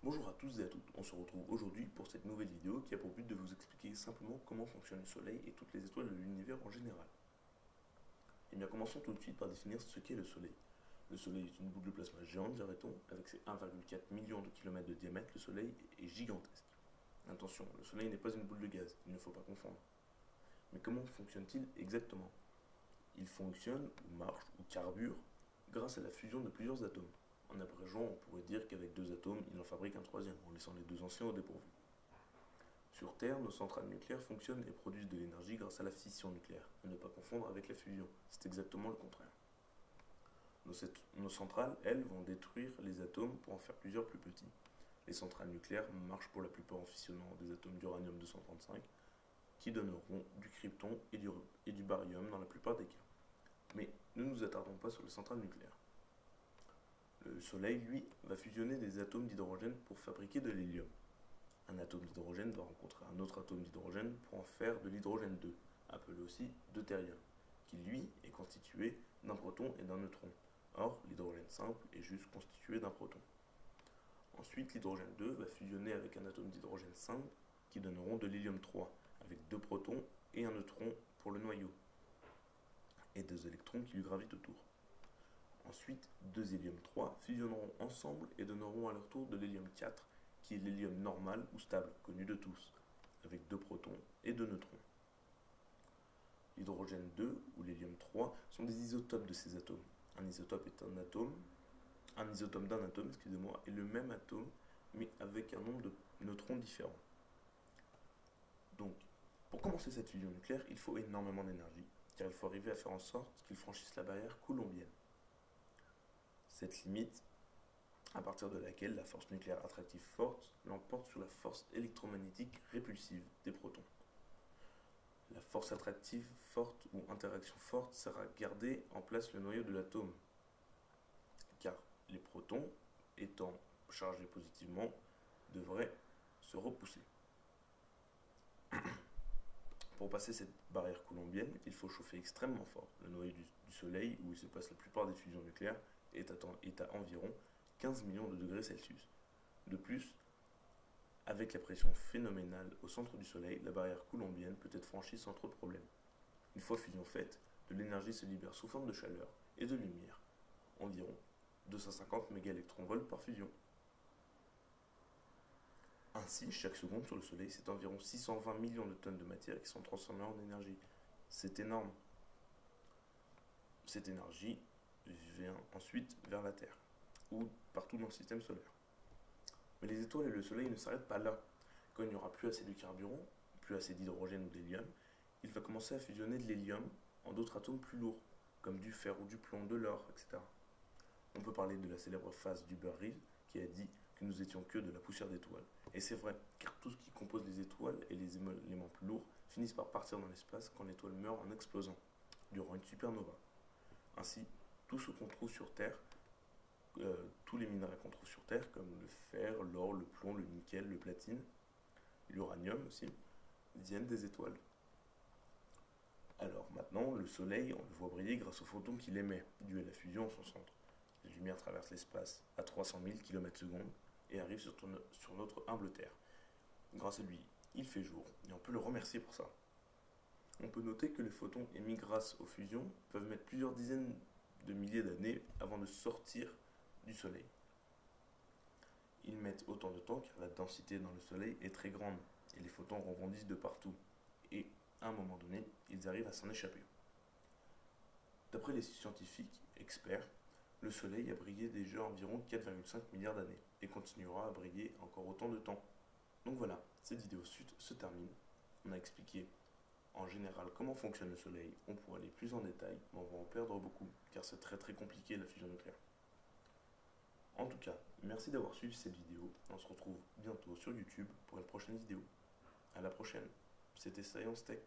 Bonjour à tous et à toutes, on se retrouve aujourd'hui pour cette nouvelle vidéo qui a pour but de vous expliquer simplement comment fonctionne le Soleil et toutes les étoiles de l'univers en général. Et bien commençons tout de suite par définir ce qu'est le Soleil. Le Soleil est une boule de plasma géante, dirait-on, avec ses 1,4 million de kilomètres de diamètre, le Soleil est gigantesque. Attention, le Soleil n'est pas une boule de gaz, il ne faut pas confondre. Mais comment fonctionne-t-il exactement? Il fonctionne, ou marche, ou carbure, grâce à la fusion de plusieurs atomes. En abrégeant, on pourrait dire qu'avec deux atomes, il en fabrique un troisième, en laissant les deux anciens au dépourvu. Sur Terre, nos centrales nucléaires fonctionnent et produisent de l'énergie grâce à la fission nucléaire, à ne pas confondre avec la fusion, c'est exactement le contraire. Nos centrales, elles, vont détruire les atomes pour en faire plusieurs plus petits. Les centrales nucléaires marchent pour la plupart en fusionnant des atomes d'uranium-235 qui donneront du krypton et du barium dans la plupart des cas. Mais ne nous attardons pas sur les centrales nucléaires. Le Soleil, lui, va fusionner des atomes d'hydrogène pour fabriquer de l'hélium. Un atome d'hydrogène va rencontrer un autre atome d'hydrogène pour en faire de l'hydrogène 2, appelé aussi deutérien, qui lui est constitué d'un proton et d'un neutron. Or, l'hydrogène simple est juste constitué d'un proton. Ensuite, l'hydrogène 2 va fusionner avec un atome d'hydrogène simple qui donneront de l'hélium 3, avec deux protons et un neutron pour le noyau, et deux électrons qui lui gravitent autour. Ensuite, deux hélium 3 fusionneront ensemble et donneront à leur tour de l'hélium 4, qui est l'hélium normal ou stable, connu de tous, avec deux protons et deux neutrons. L'hydrogène 2 ou l'hélium 3 sont des isotopes de ces atomes. Un isotope est un isotope d'un atome, excusez-moi, est le même atome, mais avec un nombre de neutrons différents. Donc, pour commencer cette fusion nucléaire, il faut énormément d'énergie, car il faut arriver à faire en sorte qu'ils franchissent la barrière coulombienne. Cette limite, à partir de laquelle la force nucléaire attractive forte l'emporte sur la force électromagnétique répulsive des protons. La force attractive forte ou interaction forte sert à garder en place le noyau de l'atome, car les protons, étant chargés positivement, devraient se repousser. Pour passer cette barrière coulombienne, il faut chauffer extrêmement fort. Le noyau du Soleil, où il se passe la plupart des fusions nucléaires, est à environ 15 millions de degrés Celsius. De plus, avec la pression phénoménale au centre du Soleil, la barrière coulombienne peut être franchie sans trop de problèmes. Une fois fusion faite, de l'énergie se libère sous forme de chaleur et de lumière, environ 250 mégaélectronvolts par fusion. Ainsi, chaque seconde sur le Soleil, c'est environ 620 millions de tonnes de matière qui sont transformées en énergie. C'est énorme. Cette énergie vient ensuite vers la Terre, ou partout dans le système solaire. Mais les étoiles et le Soleil ne s'arrêtent pas là. Quand il n'y aura plus assez de carburant, plus assez d'hydrogène ou d'hélium, il va commencer à fusionner de l'hélium en d'autres atomes plus lourds, comme du fer ou du plomb, de l'or, etc. On peut parler de la célèbre phrase d'Hubert-Reeves qui a dit que nous étions que de la poussière d'étoiles. Et c'est vrai, car tout ce qui compose les étoiles et les éléments plus lourds finissent par partir dans l'espace quand l'étoile meurt en explosant, durant une supernova. Ainsi, tout ce qu'on trouve sur Terre, tous les minerais qu'on trouve sur Terre, comme le fer, l'or, le plomb, le nickel, le platine, l'uranium aussi, viennent des étoiles. Alors maintenant, le Soleil, on le voit briller grâce aux photons qu'il émet, dû à la fusion en son centre. La lumière traverse l'espace à 300 000 km/s et arrive sur notre humble Terre. Grâce à lui, il fait jour, et on peut le remercier pour ça. On peut noter que les photons émis grâce aux fusions peuvent mettre plusieurs dizaines de milliers d'années avant de sortir du Soleil. Ils mettent autant de temps car la densité dans le Soleil est très grande, et les photons rebondissent de partout. Et, à un moment donné, ils arrivent à s'en échapper. D'après les scientifiques experts, le Soleil a brillé déjà environ 4,5 milliards d'années et continuera à briller encore autant de temps. Donc voilà, cette vidéo se termine. On a expliqué en général comment fonctionne le Soleil. On pourrait aller plus en détail, mais on va en perdre beaucoup car c'est très compliqué la fusion nucléaire. En tout cas, merci d'avoir suivi cette vidéo. On se retrouve bientôt sur YouTube pour une prochaine vidéo. A la prochaine. C'était Science Tech.